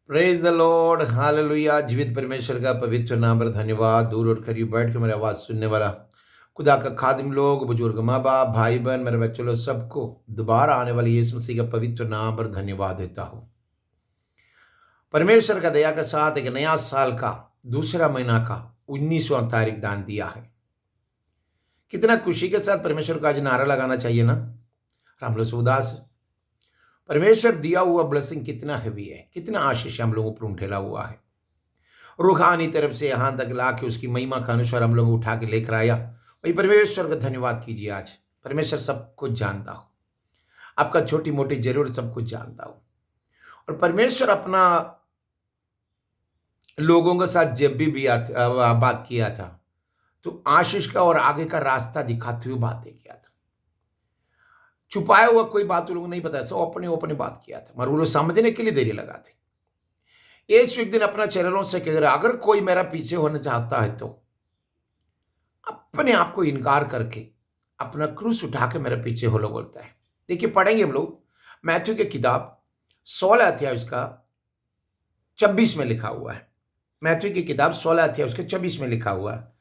Praise the Lord, hallelujah. जीवित परमेश्वर का पवित्र नाम पर धन्यवाद। दूर और करीब बैठ के मेरी आवाज़ सुनने वाला खुदा का खादिम लोग, बुजुर्ग, माँ बाप, भाई बहन, मेरे बच्चों लोग, सबको दोबारा आने वाले यीशु मसीह का पवित्र नाम पर धन्यवाद देता हूँ। परमेश्वर का दया के साथ एक नया साल का दूसरा महीना का 19वां तारीख दान दिया है। कितना खुशी के साथ परमेश्वर का आज नारा लगाना चाहिए ना। हम लोग से उदास है। परमेश्वर दिया हुआ ब्लेसिंग कितना हैवी है, कितना आशीष हम लोगों पर उठेला हुआ है। रूहानी तरफ से यहाँ तक ला के उसकी महिमा का अनुसार हम लोग उठा के लेकर आया। वही परमेश्वर का धन्यवाद कीजिए। आज परमेश्वर सब कुछ जानता हो, आपका छोटी मोटी जरूरत सब कुछ जानता हो। और परमेश्वर अपना लोगों के साथ जब भी बात किया था तो आशीष का और आगे का रास्ता दिखाते हुए बातें किया था। छुपाया हुआ कोई बात लोगों को नहीं पता, सब अपने अपने बात किया था, मगर वो लोग समझने के लिए देरी लगा थे। यीशु एक दिन अपना चैनलों से कह रहा, अगर कोई मेरा पीछे होना चाहता है तो अपने आप को इनकार करके अपना क्रूस उठा के मेरे पीछे हो लो बोलता है। देखिए, पढ़ेंगे हम लोग मैथ्यू की किताब 16 अध्याय उसका 26 में लिखा हुआ है। मैथ्यू की किताब 16 अध्याय उसके 26 में लिखा हुआ है।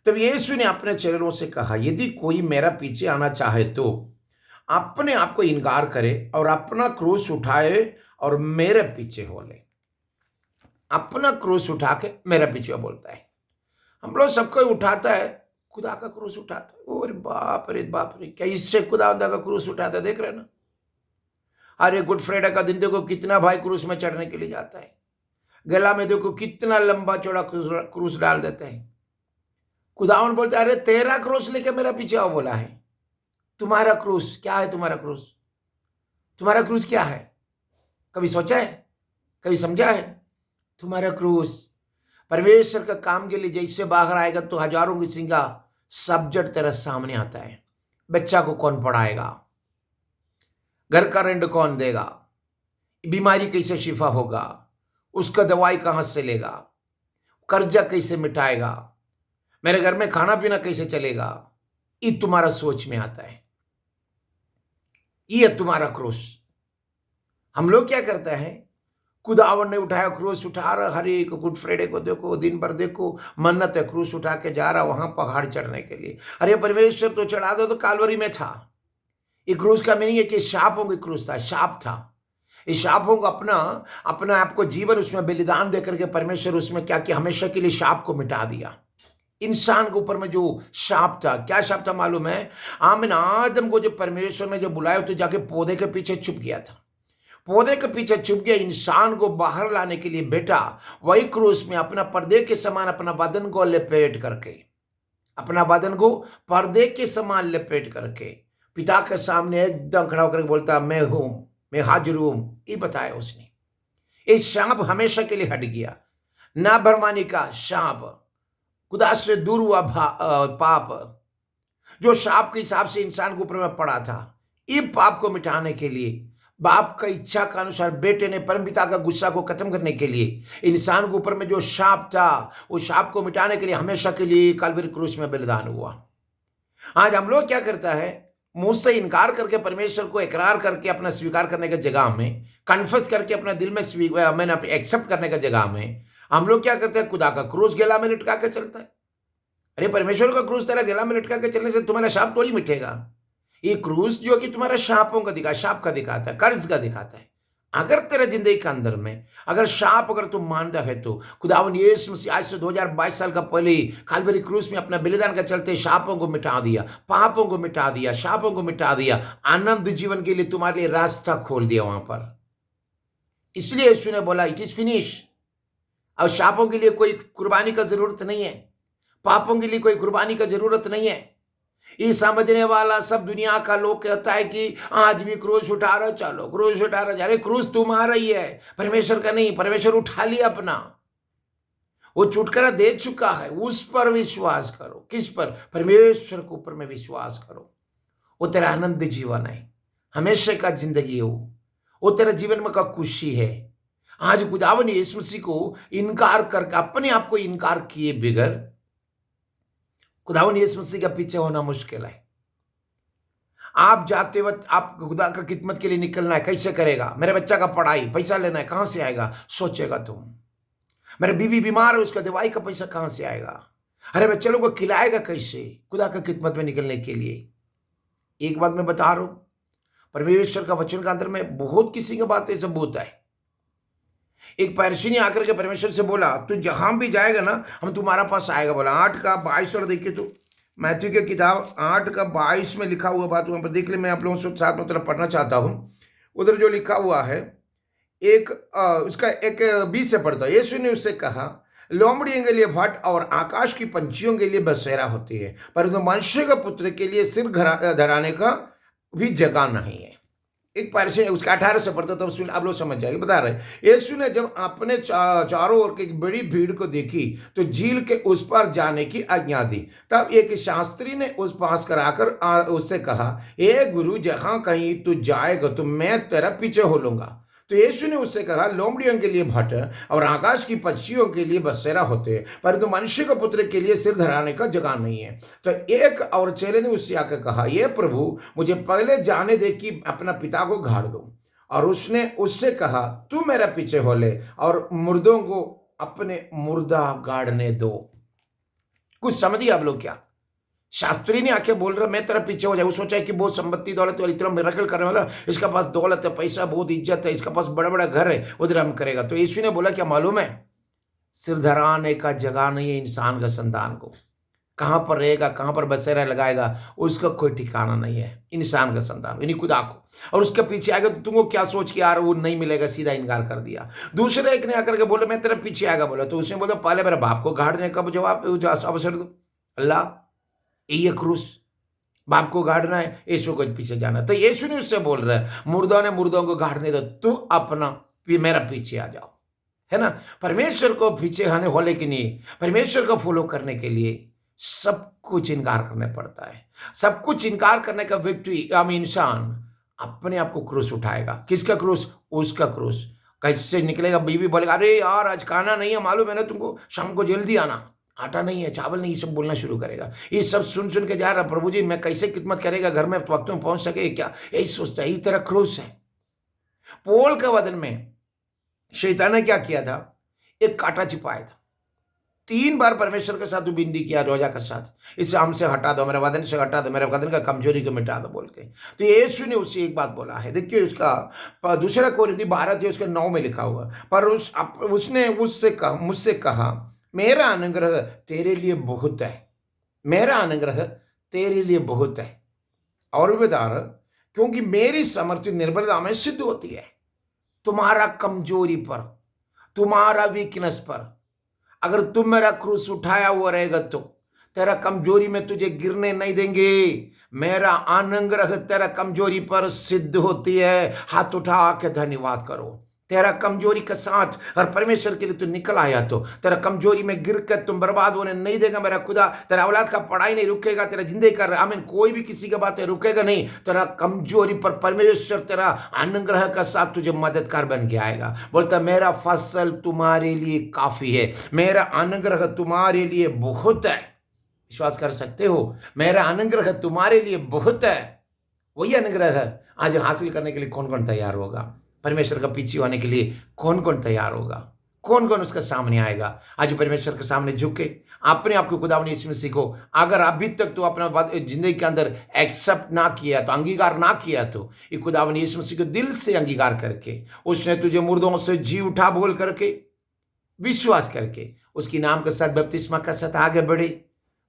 तब यीशु ने अपने चेलों से कहा, यदि कोई मेरा पीछे आना चाहे तो अपने आप को इनकार करे और अपना क्रूस उठाए और मेरे पीछे हो ले। अपना क्रूस उठा के मेरा पीछे बोलता है। हम लोग सबको उठाता है, खुदा का क्रूस उठाता है। अरे बाप रे बाप रे, क्या इससे खुदा का क्रूस उठाता है, देख रहे ना। अरे गुड फ्राइडे का दिन देखो कितना भाई क्रूस में चढ़ने के लिए जाता है। गला में देखो कितना लंबा चौड़ा क्रूस डाल देते हैं। खुदावन बोलता है, अरे तेरा क्रूस लेके मेरा पीछे आओ बोला है। तुम्हारा क्रूस क्या है? तुम्हारा क्रूस, तुम्हारा क्रूस क्या है? कभी सोचा है, कभी समझा है? तुम्हारा क्रूस परमेश्वर का काम के लिए जैसे बाहर आएगा तो हजारों की सिंगा सब्जेक्ट तेरा सामने आता है। बच्चा को कौन पढ़ाएगा, घर का रेंट कौन देगा, बीमारी कैसे शिफा होगा, उसका दवाई कहां से लेगा, कर्जा कैसे मिटाएगा, मेरे घर में खाना पीना कैसे चलेगा, ये तुम्हारा सोच में आता है। ये तुम्हारा क्रूस। हम लोग क्या करते हैं, खुदावन ने उठाया क्रूस, उठा रहा। हर एक गुड फ्राइडे को देखो, दिन भर देखो, मन्नत है, क्रूस उठा के जा रहा वहां पहाड़ चढ़ने के लिए। अरे परमेश्वर तो चढ़ा दो, तो कालवरी में था। ये क्रूस का मीनिंग है कि शापों की क्रूस था, शाप था। इस शापों को अपना अपना आपको जीवन उसमें बलिदान देकर के परमेश्वर उसमें क्या किया, हमेशा के लिए शाप को मिटा दिया। इंसान के ऊपर में जो शाप था, क्या शाप था मालूम है? आमिन आदम को जो परमेश्वर ने जो बुलाया तो जाके पौधे के पीछे छुप गया था। पौधे के पीछे छुप गया। इंसान को बाहर लाने के लिए बेटा वही क्रूस में अपना पर्दे के समान अपना बदन को लपेट करके, अपना बदन को पर्दे के समान लपेट करके पिता के सामने एकदम खड़ा होकर बोलता, मैं हूं, मैं हाजिर हूं। ये बताया उसने। इस शाप हमेशा के लिए हट गया। ना भरमानी का शाप, खुदा से दूर हुआ पाप, जो शाप के हिसाब से इंसान के ऊपर में पड़ा था, ये पाप को मिटाने के लिए बाप का इच्छा का अनुसार बेटे ने परमपिता का गुस्सा को खत्म करने के लिए इंसान के ऊपर में जो शाप था, उस शाप को मिटाने के लिए हमेशा के लिए कल्वरी क्रूस में बलिदान हुआ। आज हम लोग क्या करता है, मुंह से इनकार करके परमेश्वर को इकरार करके अपना स्वीकार करने का जगह में, कन्फेस करके अपना दिल में मैंने एक्सेप्ट करने का जगह में हम लोग क्या करते हैं, खुदा का क्रूस गला में लटका के चलता है। अरे परमेश्वर का क्रूस तेरा गला में लटका के चलने से तुम्हारा शाप थोड़ी मिटेगा। ये क्रूस जो कि तुम्हारा शापों का शाप का दिखाता है, कर्ज का दिखाता है। अगर तेरे जिंदगी के अंदर में अगर शाप अगर तुम मान रहे है तो खुदावन यीशु मसीह आज से 2022 साल का पहले काल्वरी क्रूस में अपना बलिदान का चलते शापों को मिटा दिया, पापों को मिटा दिया, शापों को मिटा दिया, आनंद जीवन के लिए तुम्हारे लिए रास्ता खोल दिया वहां पर। इसलिए यीशु ने बोला, इट इज फिनिश। अब शापों के लिए कोई कुर्बानी का जरूरत नहीं है, पापों के लिए कोई कुर्बानी का जरूरत नहीं है। ये समझने वाला सब दुनिया का लोग कहता है कि आज भी क्रूस उठा रहा, चलो क्रूस उठा रहा। अरे क्रूस तुम्हारा ही है, परमेश्वर का नहीं। परमेश्वर उठा लिया अपना, वो छुटकारा दे चुका है। उस पर विश्वास करो। किस पर? परमेश्वर के ऊपर में विश्वास करो। वो तेरा आनंद जीवन है, हमेशा का जिंदगी है। वो तेरा जीवन में का खुशी है। आज खुदावन यीशु मसीह को इनकार करके अपने आप को इनकार किए बगैर खुदावन यीशु मसीह के पीछे होना मुश्किल है। आप जाते वक्त आप खुदा का खिदमत के लिए निकलना है, कैसे करेगा? मेरे बच्चा का पढ़ाई, पैसा लेना है, कहाँ से आएगा? सोचेगा तुम। मेरे बीवी बीमार है, उसका दवाई का पैसा कहाँ से आएगा? अरे बच्चे लोग को खिलाएगा कैसे? खुदा का खिदमत में निकलने के लिए। एक बात मैं बता रहा हूं, परमेश्वर का वचन का अंदर में बहुत किसी की बातें सबूत है। एक पैरसी ने आकर के परमेश्वर से बोला, तू जहां भी जाएगा ना, हम तुम्हारा पास आएगा। बोला 8 का 22 और देखिए तो मैथ्यू की किताब 8 का 22 में लिखा हुआ बात वहां पर देख ले। मैं आप लोगों से साथ में तरफ पढ़ना चाहता हूं। उधर जो लिखा हुआ है उसका एक 20 से पढ़ता है। यीशु ने उससे कहा, लोमड़ियों के लिए भट और आकाश की पंछियों के लिए बसेरा होती है, परंतु मनुष्य का पुत्र के लिए सिर धराने का भी जगह नहीं है। एक पारसी उसके 18 से पढ़ता था, उसमें आप लोग समझ जाएंगे। बता रहे यीशु ने जब अपने चारों ओर की बड़ी भीड़ को देखी तो झील के उस पार जाने की आज्ञा दी। तब एक शास्त्री ने उस पास कराकर उससे कहा, हे गुरु, जहां कहीं तू जाएगा तो मैं तेरा पीछे हो लूंगा। तो यीशु ने उससे कहा, लोमड़ियों के लिए भट और आकाश की पक्षियों के लिए बसेरा होते हैं, परंतु मनुष्य के पुत्र के लिए सिर धराने का जगह नहीं है। तो एक और चेले ने उससे आकर कहा, ये प्रभु, मुझे पहले जाने दे कि अपना पिता को गाड़ दूं। और उसने उससे कहा, तू मेरा पीछे हो ले और मुर्दों को अपने मुर्दा गाड़ने दो। कुछ समझिए आप लोग क्या? शास्त्री ने आके बोल रहा, मैं तेरा पीछे हो जाए। वो सोचा है कि बहुत संपत्ति दौलत वाली, इतना मिरेकल करने वाला, इसका पास दौलत है, पैसा, बहुत इज्जत है, इसका पास बड़ा बड़ा घर है, उधर हम करेगा। तो यीशु ने बोला, क्या मालूम है, सिर धराने का जगह नहीं है इंसान का संतान को। कहां पर रहेगा, कहां पर बसेरा लगाएगा, उसका कोई ठिकाना नहीं है इंसान का संतान, यानी खुदा को। और उसके पीछे आएगा तो तुमको क्या सोच के यार वो नहीं मिलेगा, सीधा इनकार कर दिया। दूसरे एक ने आकर के बोला, मैं तेरे पीछे आएगा। बोला तो उसने बोला, पहले मेरे बाप को गाड़ने का जवाब अवसर दो। अल्लाह, ये क्रूस बाप को गाड़ना है, यीशु को पीछे जाना। तो यीशु ने उससे बोल रहा है, मुर्दों ने मुर्दों को गाड़ने दो, तू अपना मेरा पीछे आ जाओ। है ना? परमेश्वर को पीछे आने वाले के लिए, परमेश्वर को फॉलो करने के लिए सब कुछ इनकार करना पड़ता है। सब कुछ इनकार करने का व्यक्ति इंसान अपने आप को क्रूस उठाएगा। किसका क्रूस? उसका क्रूस। कैसे निकलेगा? बीवी बोलेगा, अरे यार आज खाना नहीं है, मालूम है ना तुमको, शाम को जल्दी आना, आटा नहीं है, चावल नहीं, ये सब बोलना शुरू करेगा। ये सब सुन सुन के जा रहा, प्रभु जी मैं कैसे खिदमत करेगा, घर में वक्त में पहुंच सके क्या, यही सोचता है। यही तेरा क्रूस है। पोल के वदन में शैतान ने क्या किया था? एक कांटा छिपाया था। 3 बार परमेश्वर के साथ विनती किया, रोजा के साथ, इसे हमसे हटा दो, मेरे वदन से हटा दो, मेरे वदन का कमजोरी को मिटा दो बोल के। तो यीशु ने उससे एक बात बोला है, देखिए उसका दूसरा कोरिन्थी 12 उसके 9 में लिखा हुआ। पर उसने मुझसे कहा, मेरा अनुग्रह तेरे लिए बहुत है, मेरा अनुग्रह तेरे लिए बहुत है। और भी बता रहा, क्योंकि मेरी समर्थि निर्बलता में सिद्ध होती है। तुम्हारा कमजोरी पर, तुम्हारा वीकनेस पर, अगर तुम मेरा क्रूस उठाया हुआ रहेगा तो तेरा कमजोरी में तुझे गिरने नहीं देंगे। मेरा अनुग्रह तेरा कमजोरी पर सिद्ध होती है। हाथ उठा के धन्यवाद करो। तेरा कमजोरी के साथ और परमेश्वर के लिए तू निकल आया तो तेरा कमजोरी में गिर कर तुम बर्बाद होने नहीं देगा मेरा खुदा। तेरा औलाद का पढ़ाई नहीं रुकेगा, तेरा जिंदगी कर आमीन, कोई भी किसी की बातें रुकेगा नहीं। तेरा कमजोरी पर परमेश्वर तेरा अनुग्रह का साथ तुझे मददगार बन के आएगा। बोलता मेरा फसल तुम्हारे लिए काफी है, मेरा अनुग्रह तुम्हारे लिए बहुत है। विश्वास कर सकते हो? मेरा अनुग्रह तुम्हारे लिए बहुत है। वही अनुग्रह आज हासिल करने के लिए कौन कौन तैयार होगा? परमेश्वर का पीछे होने के लिए कौन कौन तैयार होगा? कौन कौन उसका सामने आएगा? आज परमेश्वर के सामने झुके अपने आप को खुदावंद यीशु मसीह को, अगर अभी तक तो अपना जिंदगी के अंदर एक्सेप्ट ना किया तो, अंगीकार ना किया तो, ये खुदावंद यीशु मसीह को दिल से अंगीकार करके, उसने तुझे मुर्दों से जी उठा बोल करके, विश्वास करके, उसकी नाम के साथ बपतिस्मा का साथ आगे बढ़े।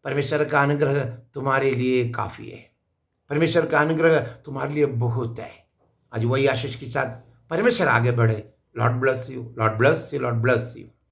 परमेश्वर का अनुग्रह तुम्हारे लिए काफी है। परमेश्वर का अनुग्रह तुम्हारे लिए बहुत है। आज वही आशीष के साथ परमेश्वर आगे बढ़े। Lord bless you, Lord bless you, Lord bless you.